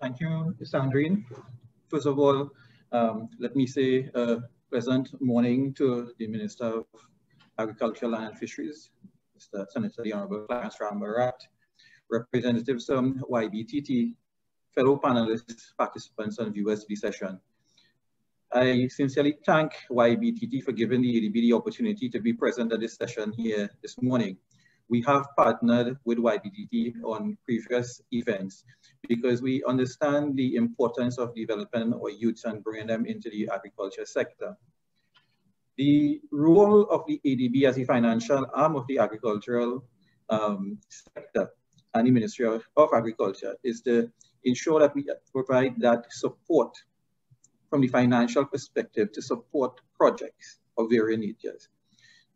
Thank you, Sandrine. First of all, let me say a pleasant morning to the Minister of Agriculture, Land and Fisheries, Mr. Senator the Honorable Clarence Ramnath, representatives from YBTT, fellow panelists, participants, and viewers to the session. I sincerely thank YBTT for giving the ADB the opportunity to be present at this session here this morning. We have partnered with YBTT on previous events because we understand the importance of developing our youths and bringing them into the agriculture sector. The role of the ADB as the financial arm of the agricultural sector and the Ministry of Agriculture is to ensure that we provide that support from the financial perspective to support projects of varying natures.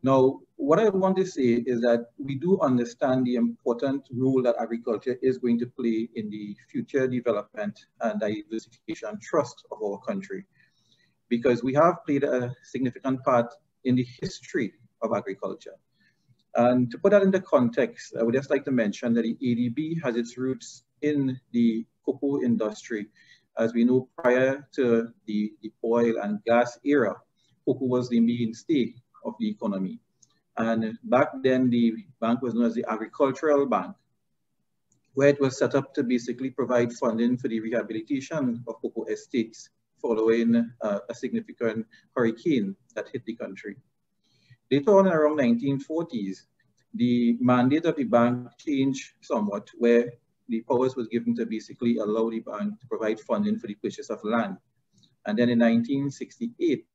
Now, what I want to say is that we do understand the important role that agriculture is going to play in the future development and diversification trust of our country, because we have played a significant part in the history of agriculture. And to put that into context, I would just like to mention that the ADB has its roots in the cocoa industry. As we know, prior to the oil and gas era, cocoa was the mainstay of the economy. And back then, the bank was known as the Agricultural Bank, where it was set up to basically provide funding for the rehabilitation of cocoa estates following a significant hurricane that hit the country. Later on, around 1940s, the mandate of the bank changed somewhat, where the powers was given to basically allow the bank to provide funding for the purchase of land. And then in 1968,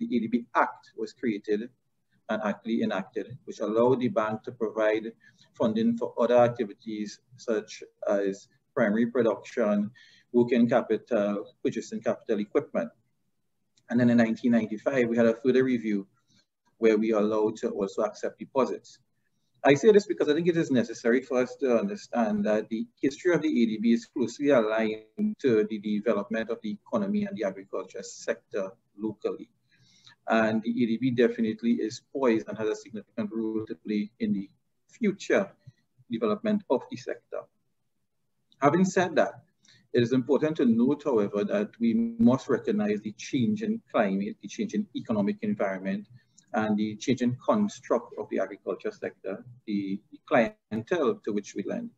the ADB Act was created and actually enacted, which allowed the bank to provide funding for other activities such as primary production, working capital, purchasing capital equipment. And then in 1995, we had a further review where we are allowed to also accept deposits. I say this because I think it is necessary for us to understand that the history of the ADB is closely aligned to the development of the economy and the agriculture sector locally. And the ADB definitely is poised and has a significant role to play in the future development of the sector. Having said that, it is important to note, however, that we must recognize the change in climate, the change in economic environment, and the change in construct of the agriculture sector, the clientele to which we lend.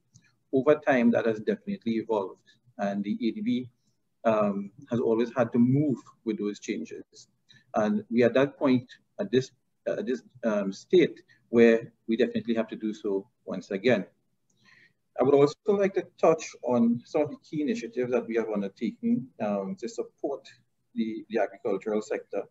Over time, that has definitely evolved, and the ADB has always had to move with those changes. And we are at that point, at this state, where we definitely have to do so once again. I would also like to touch on some of the key initiatives that we have undertaken to support the agricultural sector.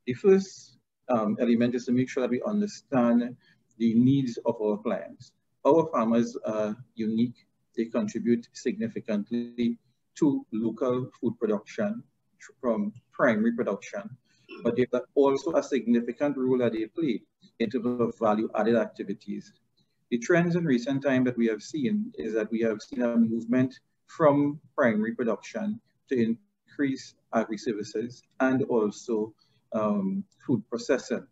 The first element is to make sure that we understand the needs of our clients. Our farmers are unique. They contribute significantly to local food production from primary production, but they have also a significant role that they play in terms of value-added activities. The trends in recent time that we have seen is that we have seen a movement from primary production to increase agri-services and also food processing.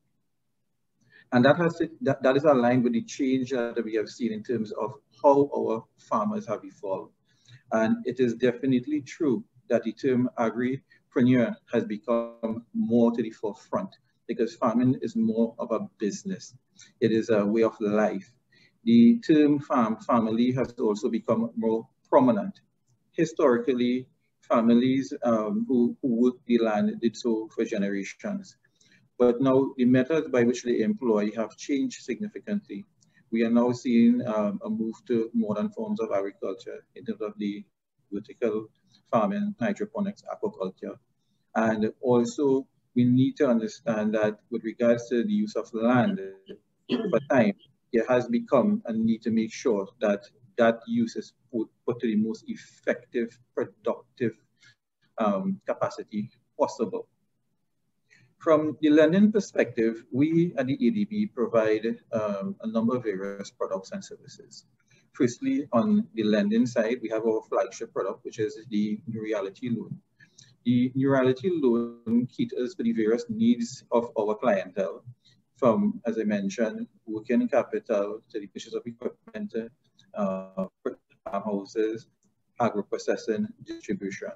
And that is aligned with the change that we have seen in terms of how our farmers have evolved. And it is definitely true that the term agripreneur has become more to the forefront because farming is more of a business. It is a way of life. The term family has also become more prominent. Historically, families who worked the land did so for generations. But now the methods by which they employ have changed significantly. We are now seeing a move to modern forms of agriculture in terms of the vertical farming, hydroponics, aquaculture. And also we need to understand that with regards to the use of land over time, there has become a need to make sure that that use is put to the most effective, productive capacity possible. From the lending perspective, we at the ADB provide a number of various products and services. Firstly, on the lending side, we have our flagship product, which is the New Reality Loan. The New Reality Loan caters to the various needs of our clientele, from, as I mentioned, working capital to the purchase of equipment, farmhouses, agro-processing, distribution.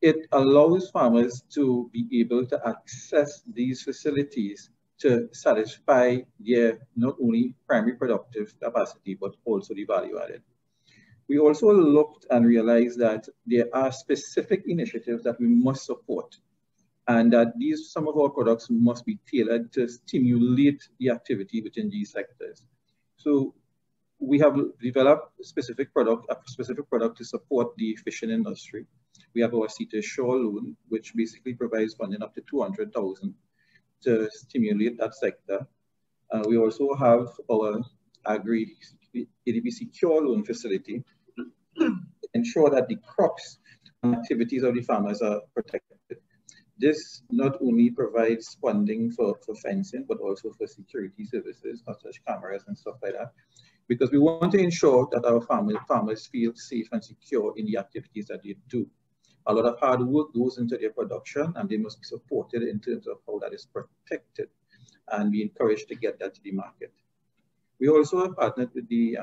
It allows farmers to be able to access these facilities to satisfy their not only primary productive capacity, but also the value added. We also looked and realized that there are specific initiatives that we must support, and that some of our products must be tailored to stimulate the activity within these sectors. So we have developed a specific product to support the fishing industry. We have our CETA Shore loan, which basically provides funding up to $200,000 to stimulate that sector. We also have our ADB secure loan facility to ensure that the crops and activities of the farmers are protected. This not only provides funding for fencing, but also for security services, such as cameras and stuff like that, because we want to ensure that our farmers feel safe and secure in the activities that they do. A lot of hard work goes into their production, and they must be supported in terms of how that is protected and be encouraged to get that to the market. We also have partnered with the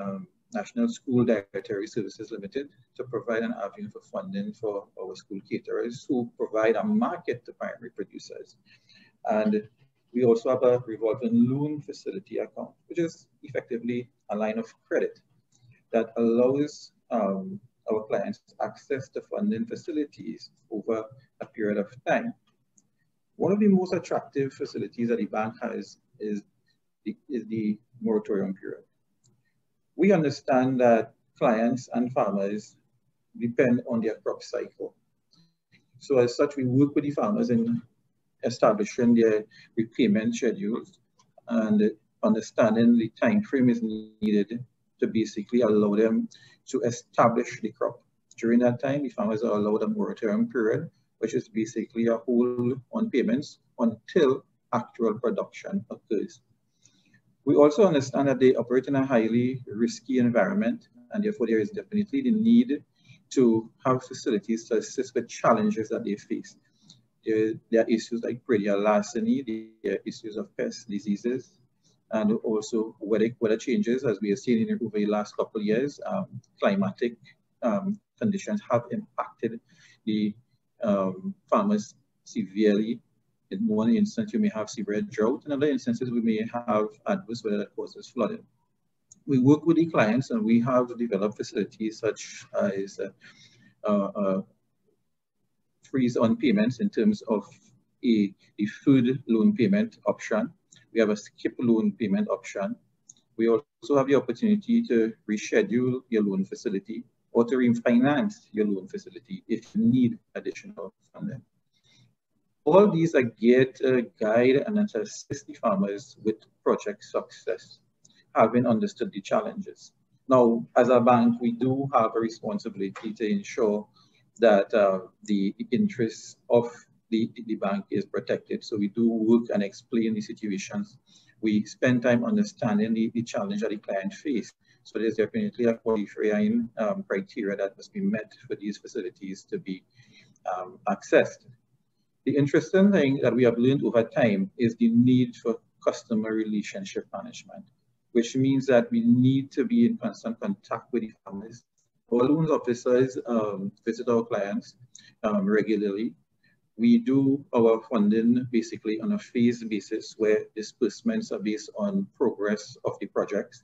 National School Dietary Services Limited to provide an avenue for funding for our school caterers who provide a market to primary producers. And we also have a revolving loan facility account, which is effectively a line of credit that allows our clients access to funding facilities over a period of time. One of the most attractive facilities that the bank has is the moratorium period. We understand that clients and farmers depend on their crop cycle. So as such, we work with the farmers in establishing their repayment schedules and understanding the time frame is needed to basically allow them to establish the crop. During that time, the farmers are allowed a moratorium period, which is basically a hold on payments until actual production occurs. We also understand that they operate in a highly risky environment, and therefore there is definitely the need to have facilities to assist with challenges that they face. There are issues like perennial larceny, there are issues of pest diseases, and also weather changes, as we have seen in over the last couple of years. Climatic conditions have impacted the farmers severely. In one instance, you may have severe drought. In other instances, we may have adverse weather that causes flooding. We work with the clients, and we have developed facilities such as freeze on payments in terms of a food loan payment option. We have a skip loan payment option. We also have the opportunity to reschedule your loan facility or to refinance your loan facility if you need additional funding. All these are geared to guide and to assist the farmers with project success, having understood the challenges. Now, as a bank, we do have a responsibility to ensure that the interests of the bank is protected. So we do work and explain the situations. We spend time understanding the challenge that the client face. So there's definitely a qualifying criteria that must be met for these facilities to be accessed. The interesting thing that we have learned over time is the need for customer relationship management, which means that we need to be in constant contact with the farmers. Our loans officers visit our clients regularly. We do our funding basically on a phased basis where disbursements are based on progress of the projects.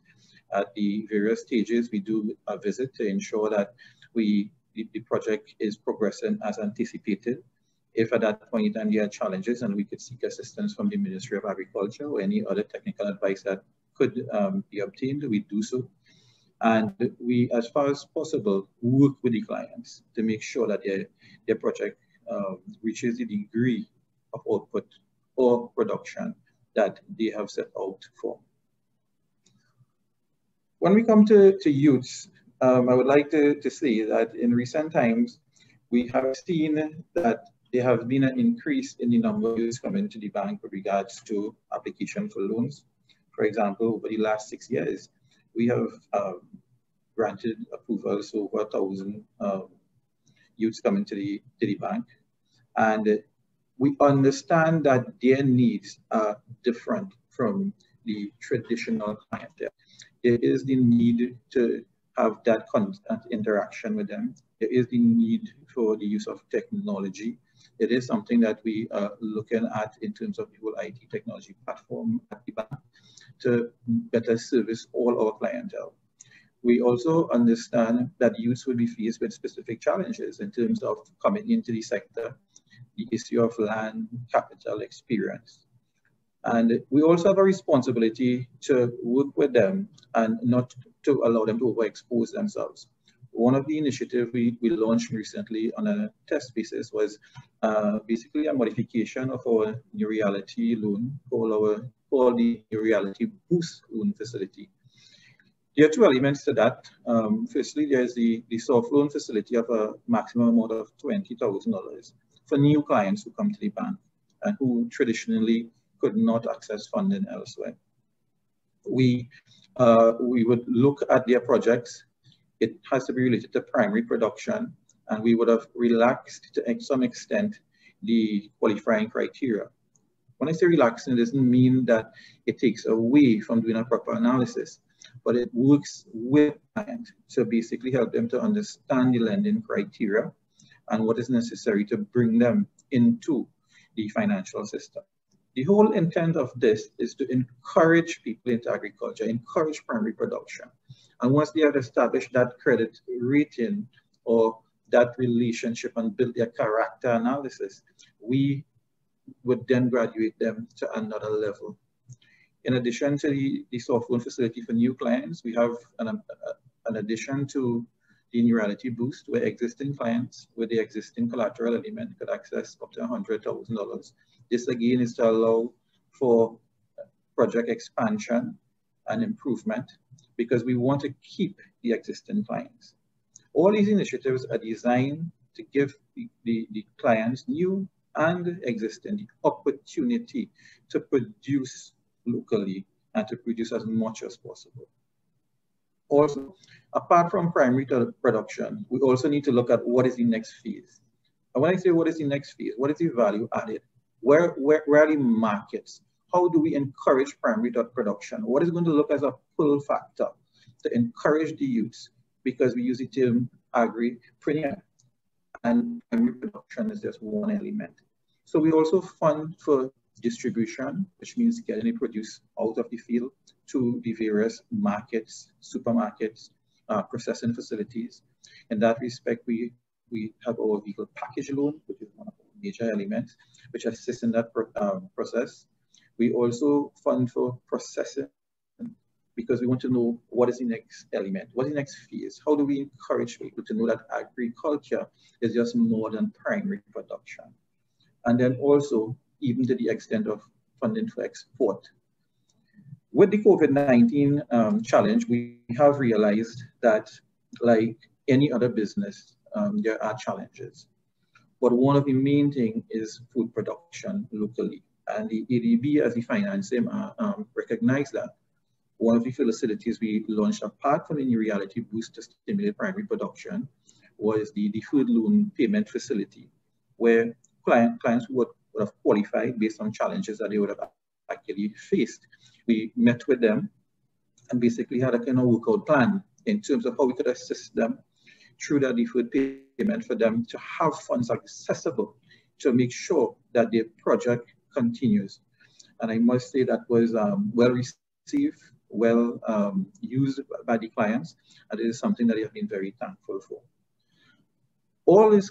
At the various stages, we do a visit to ensure that the project is progressing as anticipated. If at that point in time there are challenges and we could seek assistance from the Ministry of Agriculture or any other technical advice that could be obtained, we do so. And we, as far as possible, work with the clients to make sure that their project reaches the degree of output or production that they have set out for. When we come to youths, I would like to say that in recent times, we have seen that there has been an increase in the number of youths coming to the bank with regards to application for loans. For example, over the last 6 years, we have granted approvals to over 1,000 youths coming to the bank. And we understand that their needs are different from the traditional clientele. There is the need to have that constant interaction with them. There is the need for the use of technology. It is something that we are looking at in terms of the whole IT technology platform at the bank to better service all our clientele. We also understand that youths will be faced with specific challenges in terms of coming into the sector, the issue of land, capital, experience. And we also have a responsibility to work with them and not to allow them to overexpose themselves. One of the initiatives we launched recently on a test basis was basically a modification of our New Reality loan called the New Reality Boost loan facility. There are two elements to that. Firstly, there's the soft loan facility of a maximum amount of $20,000 for new clients who come to the bank and who traditionally could not access funding elsewhere. We would look at their projects. It has to be related to primary production, and we would have relaxed to some extent the qualifying criteria. When I say relaxing, it doesn't mean that it takes away from doing a proper analysis, but it works with clients to basically help them to understand the lending criteria and what is necessary to bring them into the financial system. The whole intent of this is to encourage people into agriculture, encourage primary production. And once they have established that credit rating or that relationship and build their character analysis, we would then graduate them to another level. In addition to the soft loan facility for new clients, we have an addition to the New Reality Boost, where existing clients with the existing collateral element could access up to $100,000. This again is to allow for project expansion and improvement because we want to keep the existing clients. All these initiatives are designed to give the clients, new and existing, the opportunity to produce locally and to produce as much as possible. Also, apart from primary production, we also need to look at what is the next phase. And when I say what is the next phase, what is the value added? Where are the markets? How do we encourage primary production? What is going to look as a pull factor to encourage the youth? Because we use the term agripreneur, and primary production is just one element. So we also fund for distribution, which means getting the produce out of the field to the various markets, supermarkets, processing facilities. In that respect, we have our vehicle package loan, which is one of the major elements, which assists in that process. We also fund for processing because we want to know what is the next element, what is the next phase. How do we encourage people to know that agriculture is just more than primary production? And then also, even to the extent of funding for export. With the COVID-19 challenge, we have realized that like any other business, there are challenges. But one of the main things is food production locally. And the ADB, as the financing, recognize that. One of the facilities we launched apart from the New Reality Boost to stimulate primary production was the food loan payment facility, where clients would have qualified based on challenges that they would have actually faced. We met with them and basically had a kind of workout plan in terms of how we could assist them through that deferred payment for them to have funds accessible to make sure that their project continues. And I must say that was well received, well used by the clients, and it is something that they have been very thankful for. All this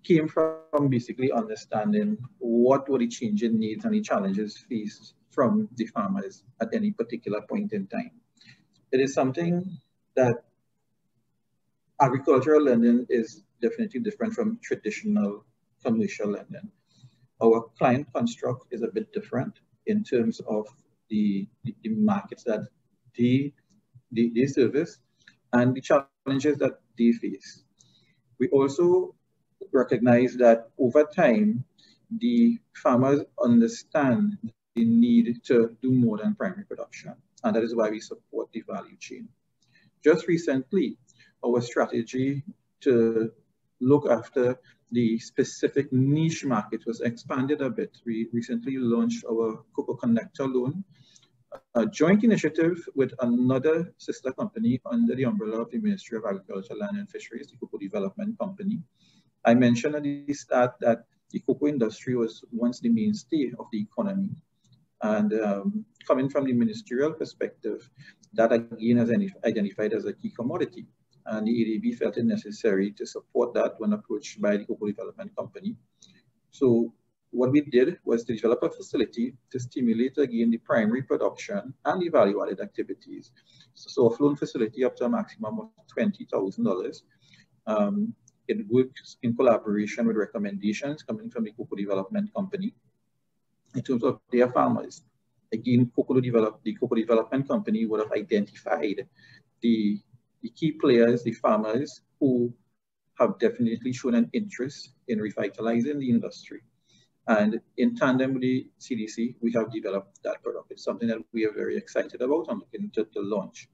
came from basically understanding what were the changing needs and the challenges faced from the farmers at any particular point in time. It is something that agricultural lending is definitely different from traditional commercial lending. Our client construct is a bit different in terms of the markets that they service and the challenges that they face. We also recognize that over time, the farmers understand the need to do more than primary production, and that is why we support the value chain. Just recently, our strategy to look after the specific niche market was expanded a bit. We recently launched our Cocoa Connector loan, a joint initiative with another sister company under the umbrella of the Ministry of Agriculture, Land and Fisheries, the Cocoa Development Company. I mentioned at the start that the cocoa industry was once the mainstay of the economy. And coming from the ministerial perspective, that again is identified as a key commodity. And the ADB felt it necessary to support that when approached by the Cocoa Development Company. So what we did was to develop a facility to stimulate again the primary production and the value-added activities. So a loan facility up to a maximum of $20,000. It works in collaboration with recommendations coming from the Cocoa Development Company in terms of their farmers. Again, the Cocoa Development Company would have identified the key players, the farmers who have definitely shown an interest in revitalizing the industry. And in tandem with the CDC, we have developed that product. It's something that we are very excited about and looking to launch.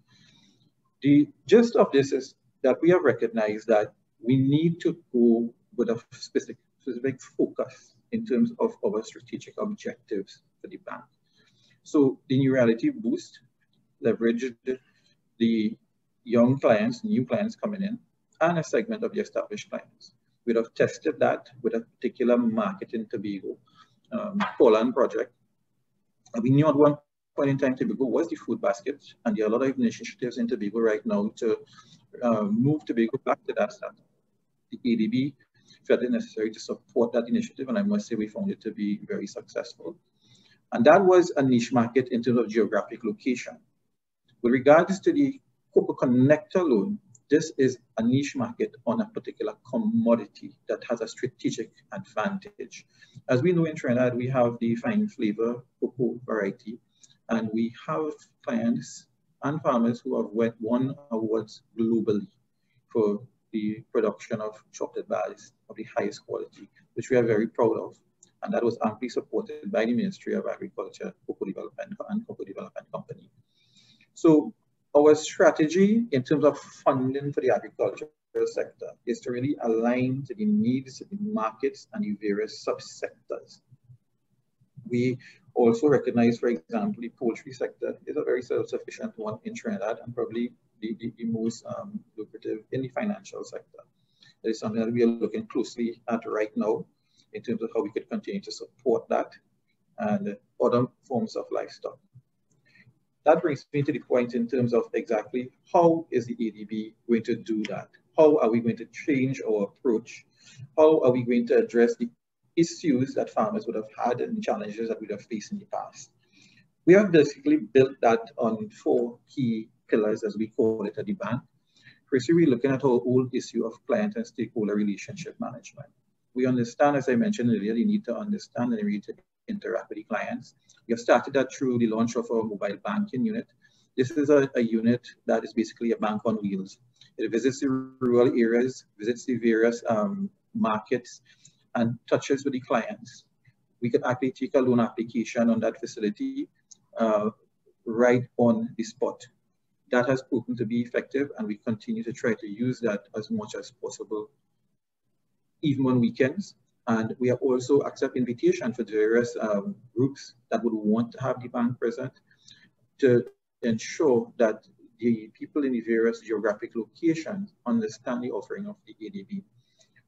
The gist of this is that we have recognized that we need to go with a specific focus in terms of our strategic objectives for the bank. So the New Reality Boost leveraged the young clients, new clients coming in, and a segment of the established clients. We'd have tested that with a particular market in Tobago, Poland project. And we knew at one point in time Tobago was the food basket, and there are a lot of initiatives in Tobago right now to move Tobago back to that status. The ADB felt it necessary to support that initiative, and I must say we found it to be very successful. And that was a niche market in terms of geographic location. With regards to the Cocoa Connector loan, this is a niche market on a particular commodity that has a strategic advantage. As we know in Trinidad, we have the fine flavor cocoa variety, and we have clients and farmers who have won awards globally for the production of chocolate bars of the highest quality, which we are very proud of. And that was amply supported by the Ministry of Agriculture, Cocoa Development and Cocoa Development Company. So our strategy in terms of funding for the agricultural sector is to really align to the needs of the markets and the various subsectors. We also recognize, for example, the poultry sector is a very self-sufficient one in Trinidad and probably the most lucrative in the financial sector. That is something that we are looking closely at right now in terms of how we could continue to support that and other forms of livestock. That brings me to the point in terms of exactly how is the ADB going to do that? How are we going to change our approach? How are we going to address the issues that farmers would have had and challenges that we would have faced in the past? We have basically built that on 4 key pillars, as we call it at the bank. Firstly, we're looking at our whole issue of client and stakeholder relationship management. We understand, as I mentioned earlier, the need to understand and the need to interact with the clients. We have started that through the launch of our mobile banking unit. This is a unit that is basically a bank on wheels. It visits the rural areas, visits the various markets, and touches with the clients. We can actually take a loan application on that facility right on the spot. That has proven to be effective, and we continue to try to use that as much as possible, even on weekends. And we have also accept invitation for various groups that would want to have the bank present to ensure that the people in the various geographic locations understand the offering of the ADB.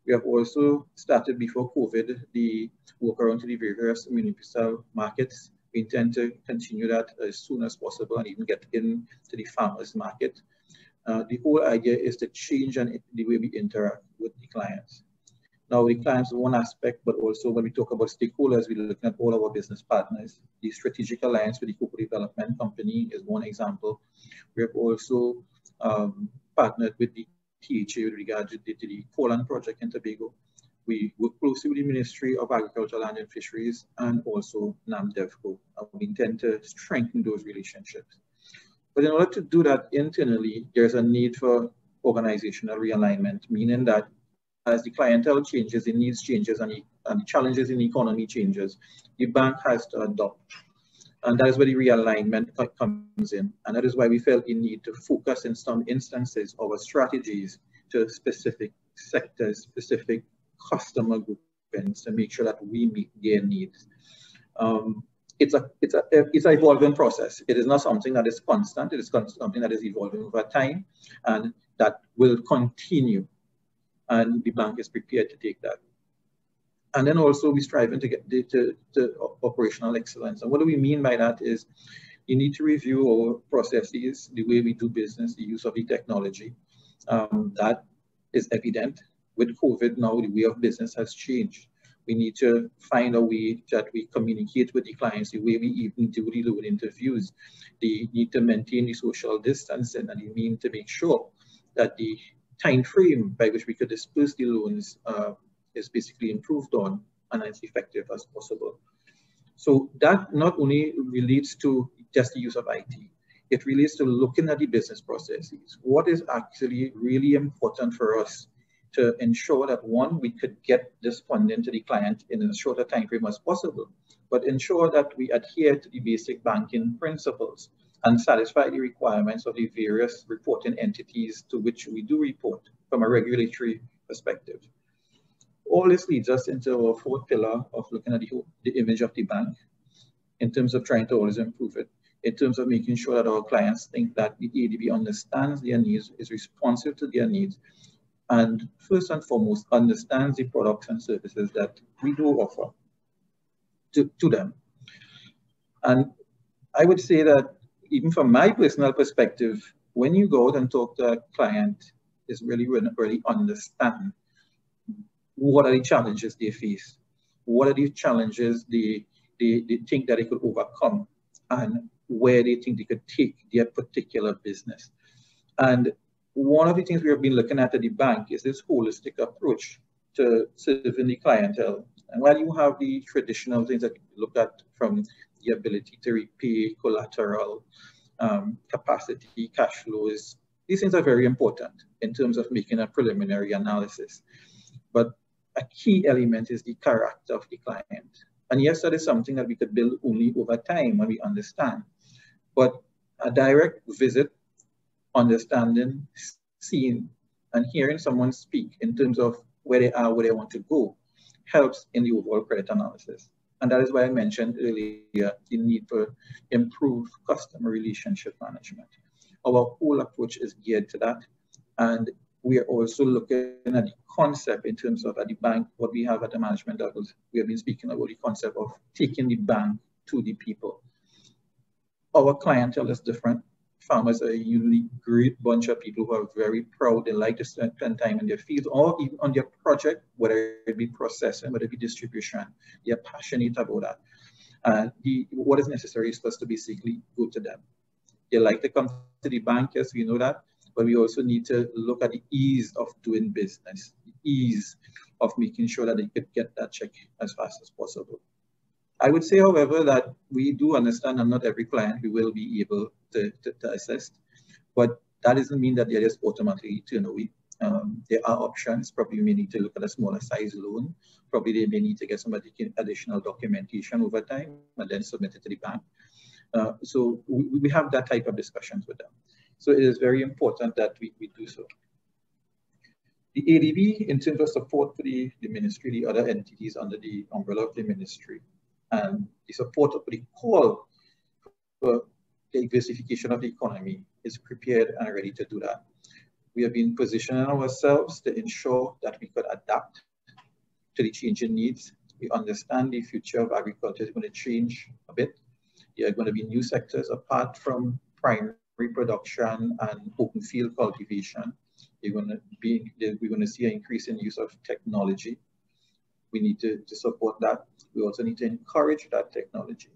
We have also started before COVID the work around to the various municipal markets. We intend to continue that as soon as possible and even get into the farmers market. The whole idea is to change the way we interact with the clients. Now, the clients is one aspect, but also when we talk about stakeholders, we're looking at all our business partners. The strategic alliance with the Cocoa Development Company is one example. We have also partnered with the THA with regard to the Poland project in Tobago. We work closely with the Ministry of Agriculture, Land and Fisheries and also NAMDEVCO. We intend to strengthen those relationships. But in order to do that internally, there's a need for organizational realignment, meaning that as the clientele changes, the needs changes, and the challenges in the economy changes, the bank has to adopt. And that is where the realignment comes in. And that is why we felt the need to focus in some instances our strategies to specific sectors, specific customer groupings to make sure that we meet their needs. it's an evolving process. It is not something that is constant. It is something that is evolving over time, and that will continue. And the bank is prepared to take that. And then also we're striving to get to operational excellence. And what do we mean by that is you need to review our processes, the way we do business, the use of the technology. That is evident. With COVID now, the way of business has changed. We need to find a way that we communicate with the clients, the way we even do the loan interviews. They need to maintain the social distancing, and we mean to make sure that the time frame by which we could disperse the loans is basically improved on and as effective as possible. So that not only relates to just the use of IT, it relates to looking at the business processes. What is actually really important for us to ensure that, one, we could get this funding to the client in as short a time frame as possible, but ensure that we adhere to the basic banking principles and satisfy the requirements of the various reporting entities to which we do report from a regulatory perspective. All this leads us into our fourth pillar of looking at the image of the bank in terms of trying to always improve it, in terms of making sure that our clients think that the ADB understands their needs, is responsive to their needs, and first and foremost, understands the products and services that we do offer to them. And I would say that even from my personal perspective, when you go out and talk to a client, is really understand what are the challenges they face, what are the challenges they think that they could overcome, and where they think they could take their particular business. And one of the things we have been looking at the bank is this holistic approach to serving the clientele. And while you have the traditional things that you look at from the ability to repay, collateral, capacity, cash flows, these things are very important in terms of making a preliminary analysis. But a key element is the character of the client. And yes, that is something that we could build only over time when we understand. But a direct visit, understanding, seeing, and hearing someone speak in terms of where they are, where they want to go, helps in the overall credit analysis. And that is why I mentioned earlier the need for improved customer relationship management. Our whole approach is geared to that. And we are also looking at the concept in terms of at the bank, what we have at the management levels. We have been speaking about the concept of taking the bank to the people. Our clientele is different. Farmers are a usually great bunch of people who are very proud. They like to spend time in their fields or even on their project, whether it be processing, whether it be distribution. They are passionate about that. And what is necessary is for us to basically go to them. They like to come to the bank, yes, we know that, but we also need to look at the ease of doing business, the ease of making sure that they could get that check as fast as possible. I would say, however, that we do understand that not every client we will be able to assist, but that doesn't mean that they just automatically turn away. There are options. Probably we may need to look at a smaller size loan. Probably they may need to get some additional documentation over time and then submit it to the bank. So we have that type of discussions with them. So it is very important that we do so. The ADB, in terms of support for the ministry, the other entities under the umbrella of the ministry, and the support of the call for the diversification of the economy, is prepared and ready to do that. We have been positioning ourselves to ensure that we could adapt to the changing needs. We understand the future of agriculture is going to change a bit. There are going to be new sectors apart from primary production and open field cultivation. We're going to see an increase in use of technology. We need to support that. We also need to encourage that technology.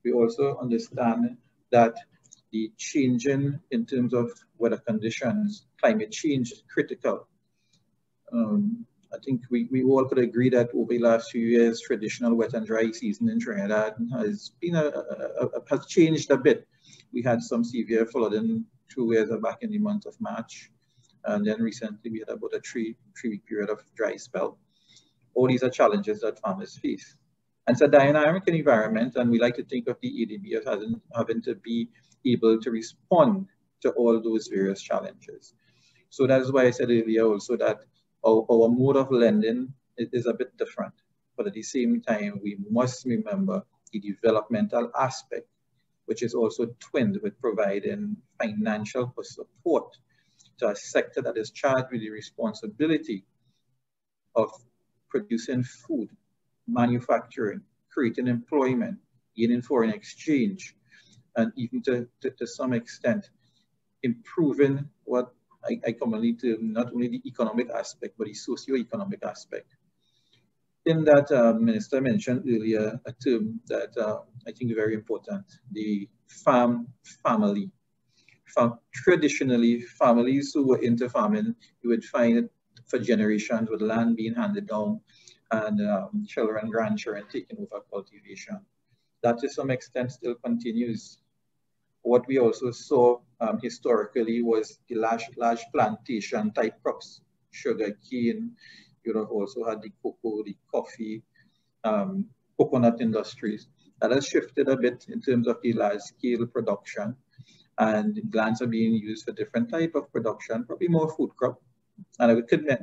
We also understand that the changing in terms of weather conditions, climate change is critical. I think we all could agree that over the last few years, traditional wet and dry season in Trinidad has been has changed a bit. We had some severe flooding 2 years back in the month of March, and then recently we had about a three-week period of dry spell. All these are challenges that farmers face. And it's a dynamic environment, and we like to think of the ADB as having to be able to respond to all those various challenges. So that is why I said earlier also that our mode of lending is a bit different. But at the same time, we must remember the developmental aspect, which is also twinned with providing financial support to a sector that is charged with the responsibility of producing food, manufacturing, creating employment, gaining foreign exchange, and even to some extent, improving what I commonly term not only the economic aspect, but the socio-economic aspect. In that, Minister mentioned earlier a term that I think is very important, the farm family. Traditionally, families who were into farming, you would find it for generations with land being handed down and children, grandchildren taking over cultivation. That to some extent still continues. What we also saw historically was the large plantation type crops, sugar cane. You have also had the cocoa, the coffee, coconut industries. That has shifted a bit in terms of the large scale production, and lands are being used for different type of production, probably more food crop. And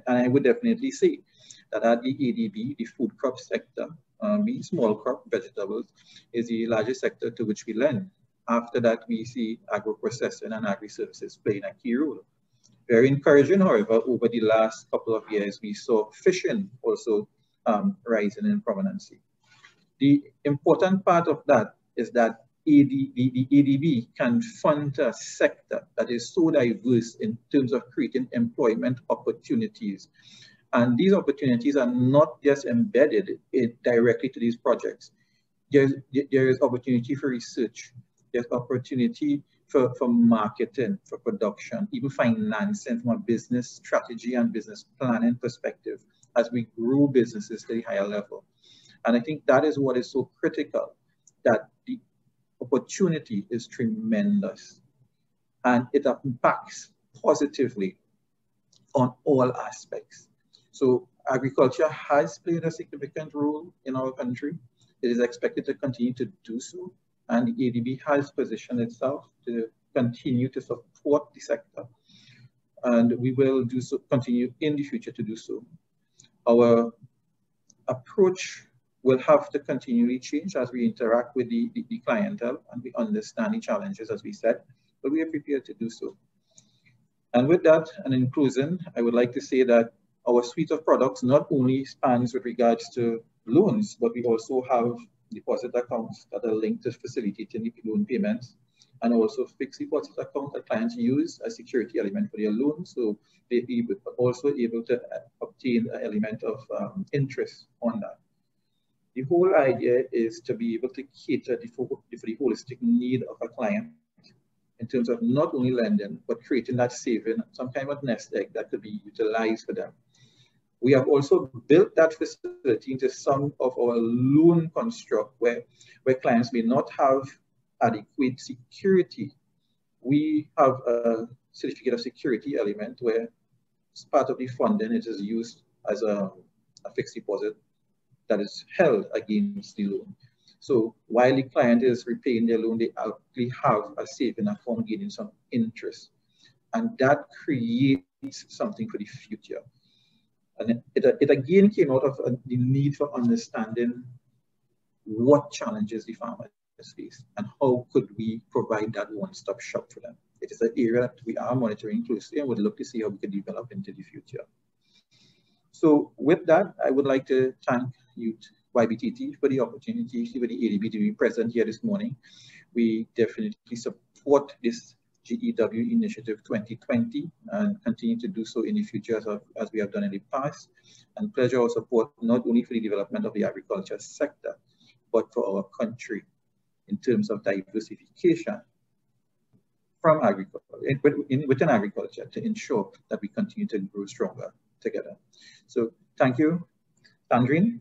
I would definitely say that at the ADB, the food crop sector, being small crop vegetables, is the largest sector to which we lend. After that, we see agro-processing and agri-services playing a key role. Very encouraging, however, over the last couple of years, we saw fishing also rising in prominence. The important part of that is that the ADB can fund a sector that is so diverse in terms of creating employment opportunities. And these opportunities are not just embedded directly to these projects. There is opportunity for research. There's opportunity for marketing, for production, even financing from a business strategy and business planning perspective as we grow businesses to a higher level. And I think that is what is so critical, that the opportunity is tremendous and it impacts positively on all aspects. So agriculture has played a significant role in our country. It is expected to continue to do so. And the ADB has positioned itself to continue to support the sector. And we will do so, continue in the future to do so. Our approach will have to continually change as we interact with the clientele and we understand the challenges, as we said, but we are prepared to do so. And with that, and in closing, I would like to say that our suite of products not only spans with regards to loans, but we also have deposit accounts that are linked to facilitating the loan payments, and also fixed deposit accounts that clients use as security element for their loan. So they're also able to obtain an element of interest on that. The whole idea is to be able to cater for the holistic need of a client in terms of not only lending, but creating that saving, some kind of nest egg that could be utilized for them. We have also built that facility into some of our loan construct where clients may not have adequate security. We have a certificate of security element where as part of the funding, it is used as a fixed deposit that is held against the loan. So while the client is repaying their loan, they actually have a saving account gaining some interest. And that creates something for the future. And it again came out of the need for understanding what challenges the farmers face and how could we provide that one-stop shop for them. It is an area that we are monitoring closely and would look to see how we can develop into the future. So with that, I would like to thank you, YBTT, for the opportunity for the ADB to be present here this morning. We definitely support this GEW Initiative 2020 and continue to do so in the future as we have done in the past, and pledge our support not only for the development of the agriculture sector, but for our country in terms of diversification from agriculture, within agriculture, to ensure that we continue to grow stronger together. So thank you, Sandrine.